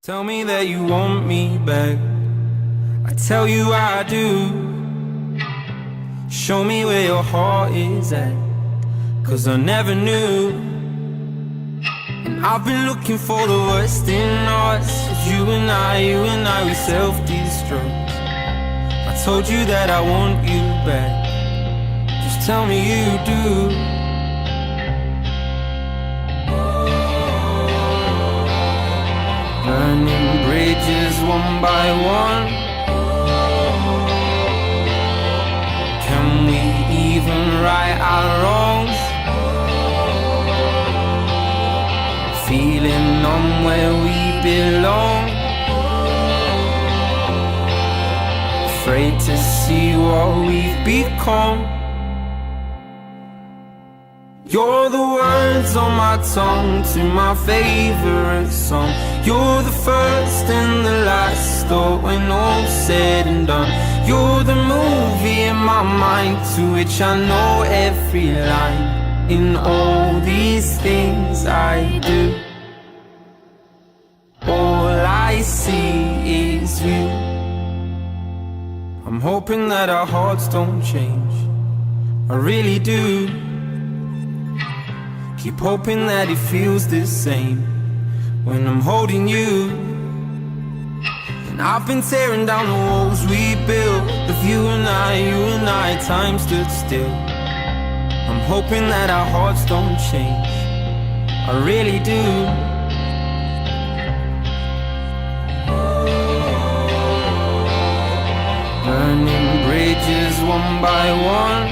Tell me that you want me back, I tell you I do. Show me where your heart is at, 'cause I never knew. And I've been looking for the worst in us. You and I, we self-destruct. I told you that I want you back, just tell me you do. Burning bridges one by one. Can we even right our wrongs? Feeling on where we belong. Afraid to see what we've become. You're the words on my tongue to my favorite song. You're the first and the last thought when all's said and done. You're the movie in my mind to which I know every line. In all these things I do, all I see is you. I'm hoping that our hearts don't change, I really do. Keep hoping that it feels the same when I'm holding you. And I've been tearing down the walls we built, of you and I, time stood still. I'm hoping that our hearts don't change, I really do. Burning bridges one by one.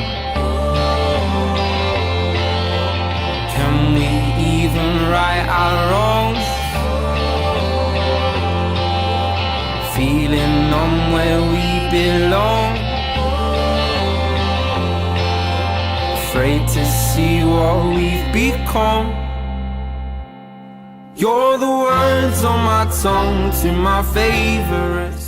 Can we even right our wrongs? Feeling on where we belong. Afraid to see what we've become. You're the words on my tongue to my favorites.